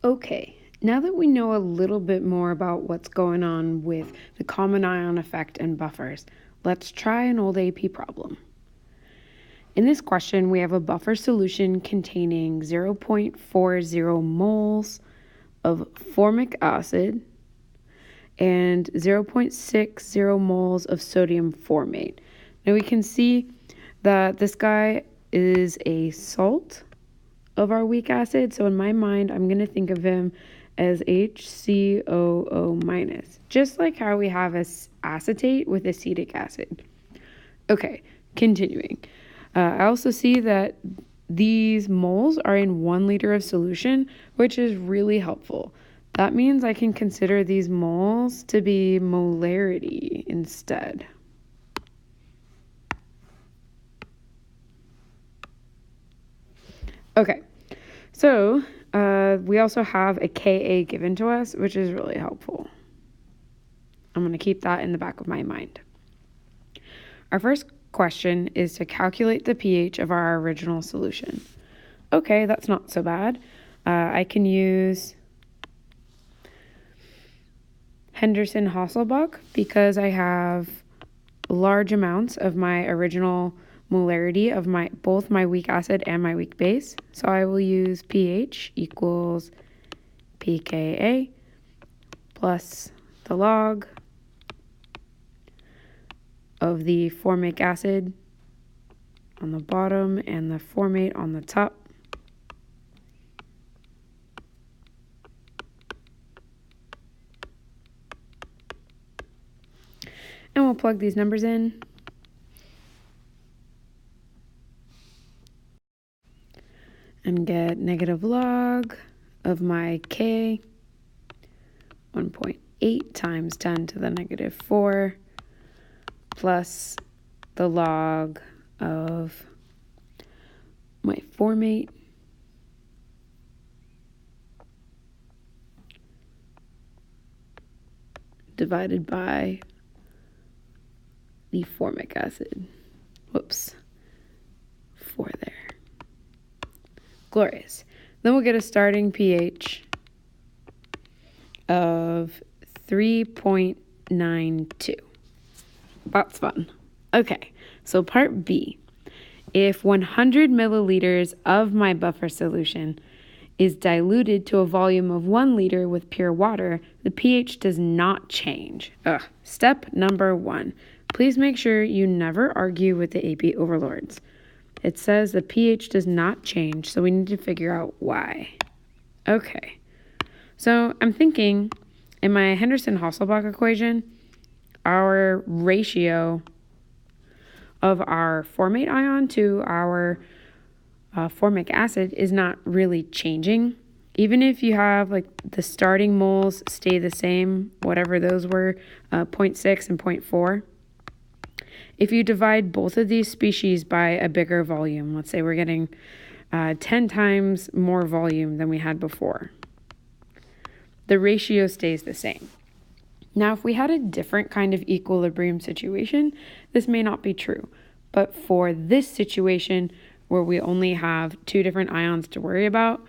Okay, now that we know a little bit more about what's going on with the common ion effect and buffers, let's try an old AP problem. In this question, we have a buffer solution containing 0.40 moles of formic acid and 0.60 moles of sodium formate. Now we can see that this guy is a salt of our weak acid. So in my mind, I'm going to think of him as HCOO minus, just like how we have acetate with acetic acid. Okay, continuing. I also see that these moles are in 1 liter of solution, which is really helpful. That means I can consider these moles to be molarity instead. Okay, so we also have a Ka given to us, which is really helpful. I'm going to keep that in the back of my mind. Our first question is to calculate the pH of our original solution. Okay, that's not so bad. I can use Henderson-Hasselbalch because I have large amounts of my original molarity of both my weak acid and my weak base. So I will use pH equals pKa plus the log of the formic acid on the bottom and the formate on the top. And we'll plug these numbers in. And get negative log of my K, 1.8 times 10 to the negative 4, plus the log of my formate, divided by the formic acid. Whoops. 4 there. Glorious. Then we'll get a starting pH of 3.92. That's fun. Okay, so part B. If 100 milliliters of my buffer solution is diluted to a volume of 1 liter with pure water, the pH does not change. Step number 1. Please make sure you never argue with the AP overlords. It says the pH does not change, so we need to figure out why. Okay, so I'm thinking in my Henderson-Hasselbalch equation, our ratio of our formate ion to our formic acid is not really changing. Even if you have like the starting moles stay the same, whatever those were, 0.6 and 0.4. If you divide both of these species by a bigger volume, let's say we're getting 10 times more volume than we had before, the ratio stays the same. Now, if we had a different kind of equilibrium situation, this may not be true. But for this situation, where we only have 2 different ions to worry about,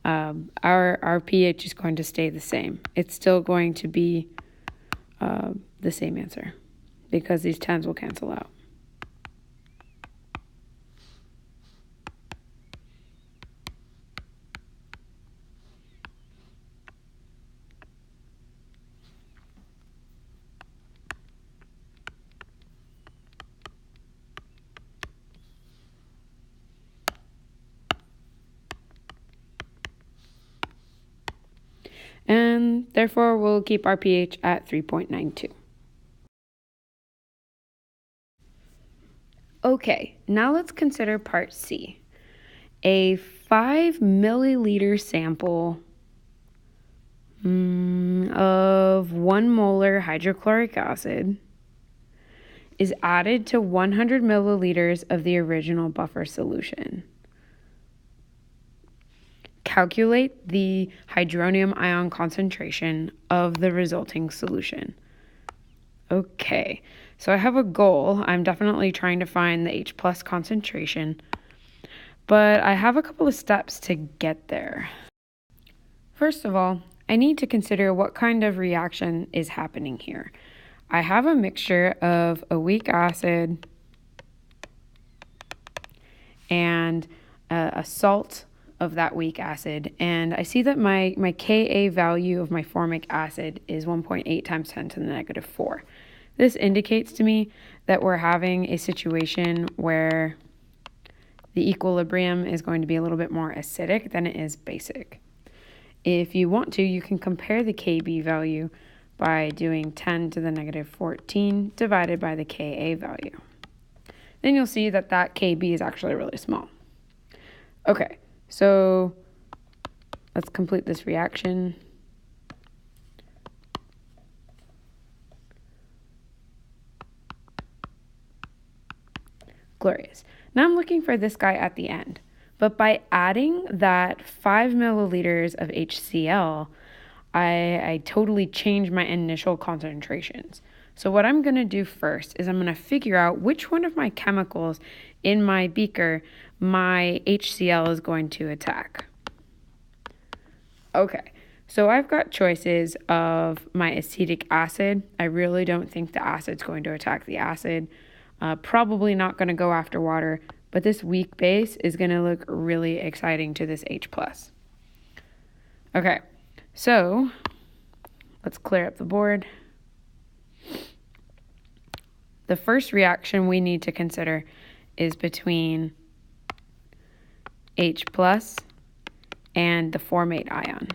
our pH is going to stay the same. It's still going to be the same answer because these 10s will cancel out. And therefore, we'll keep our pH at 3.92. Okay, now let's consider part C. A 5 milliliter sample of 1 molar hydrochloric acid is added to 100 milliliters of the original buffer solution. Calculate the hydronium ion concentration of the resulting solution. Okay, so I have a goal. I'm definitely trying to find the H plus concentration, but I have a couple of steps to get there. First of all, I need to consider what kind of reaction is happening here. I have a mixture of a weak acid and a salt of that weak acid, and I see that my Ka value of my formic acid is 1.8 times 10 to the negative 4. This indicates to me that we're having a situation where the equilibrium is going to be a little bit more acidic than it is basic. If you want to, you can compare the Kb value by doing 10 to the negative 14 divided by the Ka value. Then you'll see that that Kb is actually really small. Okay, so let's complete this reaction. Glorious. Now I'm looking for this guy at the end. But by adding that 5 milliliters of HCl, I totally changed my initial concentrations. So what I'm going to do first is I'm going to figure out which one of my chemicals in my beaker my HCl is going to attack. Okay, so I've got choices of my acetic acid. I really don't think the acid's going to attack the acid. Probably not going to go after water, but this weak base is going to look really exciting to this H+. Okay, so let's clear up the board. The first reaction we need to consider is between H+ and the formate ion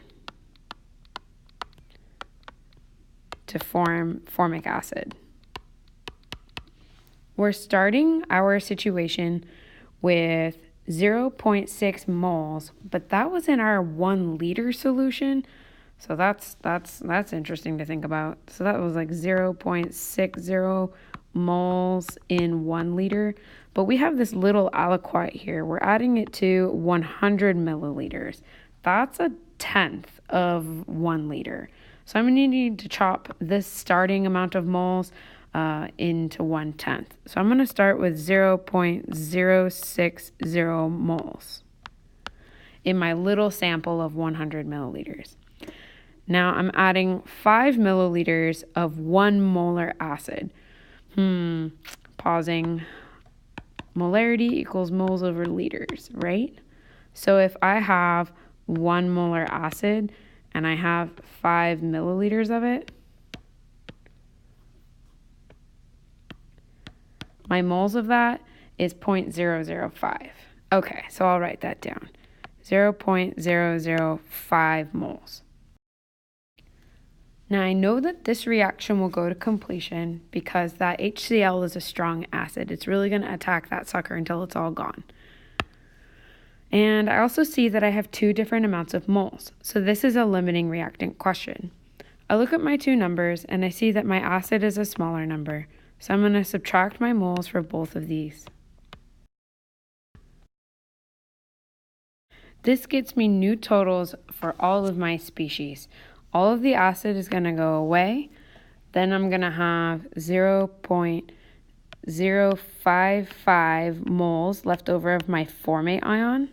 to form formic acid. We're starting our situation with 0.6 moles, but that was in our 1 liter solution. So that's interesting to think about. So that was like 0.60 moles in 1 liter. But we have this little aliquot here. We're adding it to 100 milliliters. That's a tenth of 1 liter. So I'm going to need to chop this starting amount of moles into 1/10. So I'm going to start with 0.060 moles in my little sample of 100 milliliters. Now I'm adding 5 milliliters of 1 molar acid. Pausing. Molarity equals moles over liters, right? So if I have 1 molar acid and I have 5 milliliters of it, my moles of that is 0.005. Okay, so I'll write that down. 0.005 moles. Now I know that this reaction will go to completion because that HCl is a strong acid. It's really going to attack that sucker until it's all gone. And I also see that I have 2 different amounts of moles. So this is a limiting reactant question. I look at my 2 numbers and I see that my acid is a smaller number. So I'm going to subtract my moles for both of these. This gets me new totals for all of my species. All of the acid is going to go away. Then I'm going to have 0.055 moles left over of my formate ion.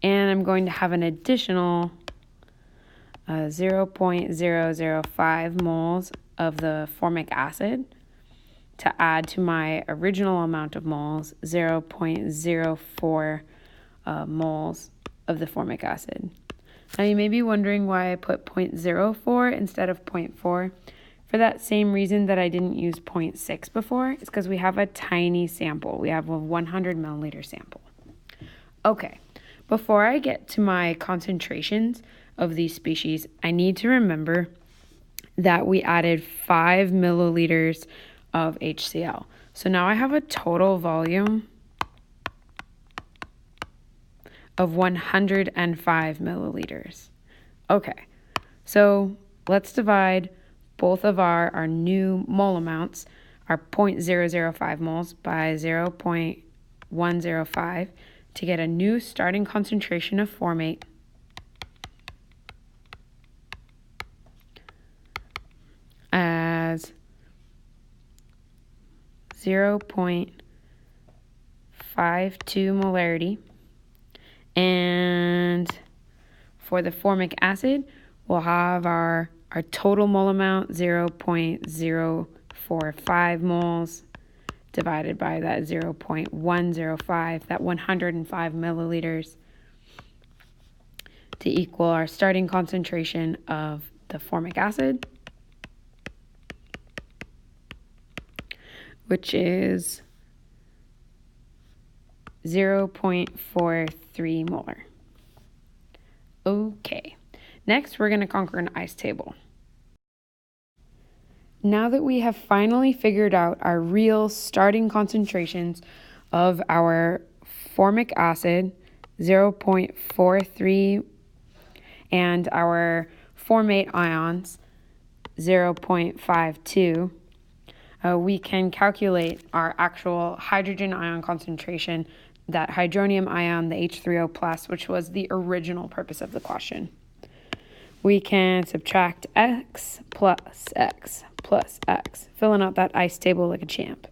And I'm going to have an additional 0.005 moles of the formic acid to add to my original amount of moles, 0.04 moles of the formic acid. Now you may be wondering why I put 0.04 instead of 0.4. For that same reason that I didn't use 0.6 before, it's because we have a tiny sample. We have a 100 milliliter sample. Okay, before I get to my concentrations of these species, I need to remember that we added 5 milliliters of HCl. So now I have a total volume of 105 milliliters. Okay, so let's divide both of our new mole amounts, our 0.005 moles by 0.105 to get a new starting concentration of formate as 0.52 molarity. And for the formic acid, we'll have our total mole amount, 0.045 moles, divided by that 0.105, that 105 milliliters, to equal our starting concentration of the formic acid, which is 0.43 molar. Okay, next we're going to conquer an ice table. Now that we have finally figured out our real starting concentrations of our formic acid, 0.43, and our formate ions, 0.52, we can calculate our actual hydrogen ion concentration, that hydronium ion, the H3O plus, which was the original purpose of the question. We can subtract X plus X plus X, filling out that ice table like a champ.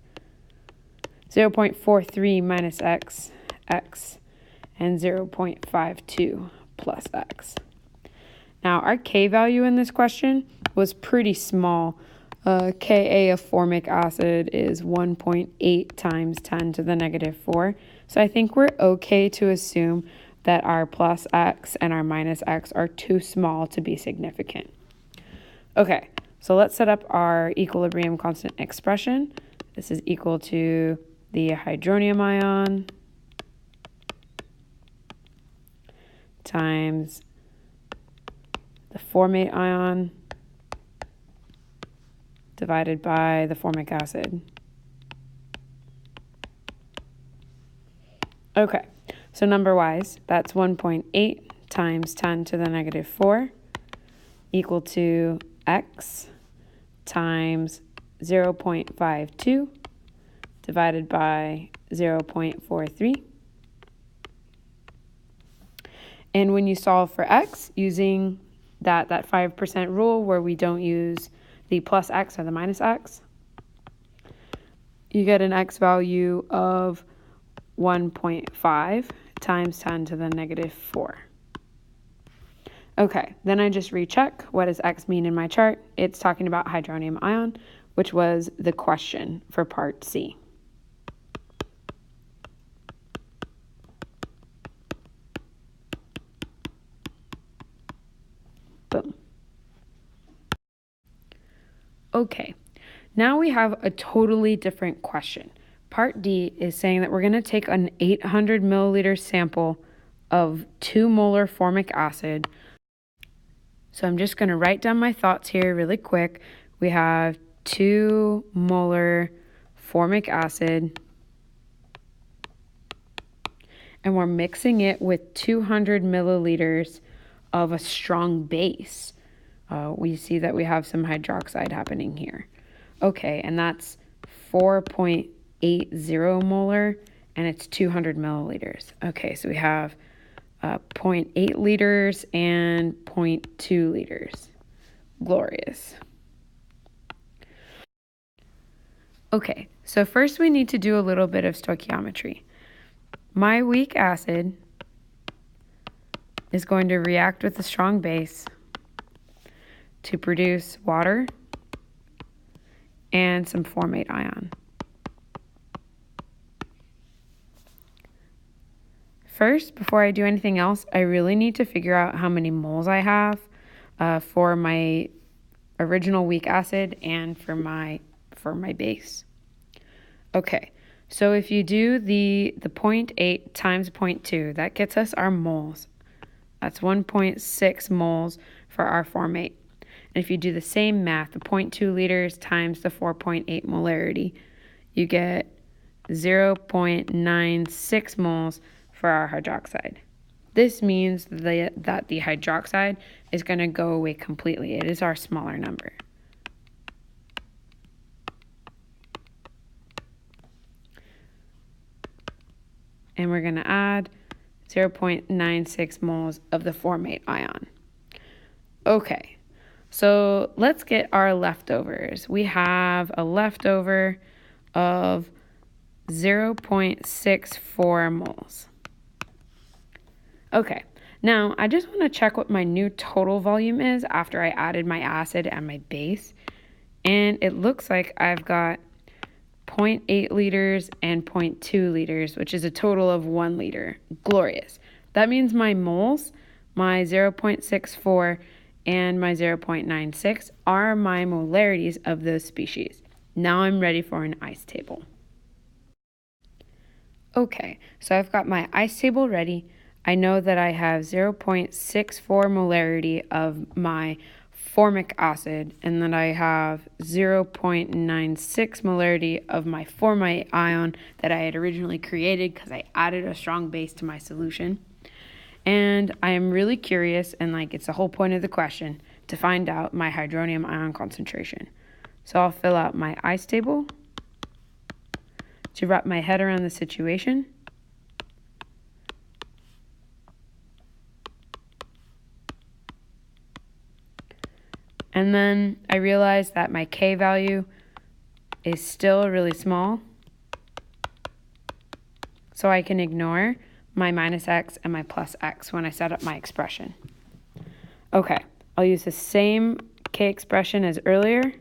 0.43 minus X, X, and 0.52 plus X. Now, our K value in this question was pretty small. Ka of formic acid is 1.8 times 10 to the negative 4. So I think we're okay to assume that our plus X and our minus X are too small to be significant. Okay, so let's set up our equilibrium constant expression. This is equal to the hydronium ion times the formate ion divided by the formic acid. Okay, so number-wise, that's 1.8 times 10 to the negative 4 equal to X times 0.52 divided by 0.43. And when you solve for X using that 5% rule where we don't use the plus X or the minus X, you get an X value of 1.5 times 10 to the negative 4. Okay, then I just recheck what does X mean in my chart. It's talking about hydronium ion, which was the question for part C. Boom. Okay, now we have a totally different question. Part D is saying that we're going to take an 800 milliliter sample of 2 molar formic acid. So I'm just going to write down my thoughts here really quick. We have 2 molar formic acid, and we're mixing it with 200 milliliters of a strong base. We see that we have some hydroxide happening here. Okay, and that's 4.80 molar, and it's 200 milliliters. Okay, so we have 0.8 liters and 0.2 liters. Glorious. Okay, so first we need to do a little bit of stoichiometry. My weak acid is going to react with the strong base to produce water and some formate ion. First, before I do anything else, I really need to figure out how many moles I have for my original weak acid and for my base. Okay, so if you do the 0.8 times 0.2, that gets us our moles. That's 1.6 moles for our formate. And if you do the same math, the 0.2 liters times the 4.8 molarity, you get 0.96 moles for our hydroxide. This means that the hydroxide is going to go away completely. It is our smaller number. And we're going to add 0.96 moles of the formate ion. Okay, so let's get our leftovers. We have a leftover of 0.64 moles. Okay, now I just want to check what my new total volume is after I added my acid and my base. And it looks like I've got 0.8 liters and 0.2 liters, which is a total of 1 liter. Glorious. That means my moles, my 0.64 and my 0.96 are my molarities of those species. Now I'm ready for an ice table. Okay, so I've got my ice table ready. I know that I have 0.64 molarity of my formic acid, and then I have 0.96 molarity of my formite ion that I had originally created because I added a strong base to my solution. And I am really curious, and it's the whole point of the question, to find out my hydronium ion concentration. So I'll fill out my ice table to wrap my head around the situation. And then I realize that my K value is still really small, so I can ignore my minus X and my plus X when I set up my expression. Okay, I'll use the same K expression as earlier,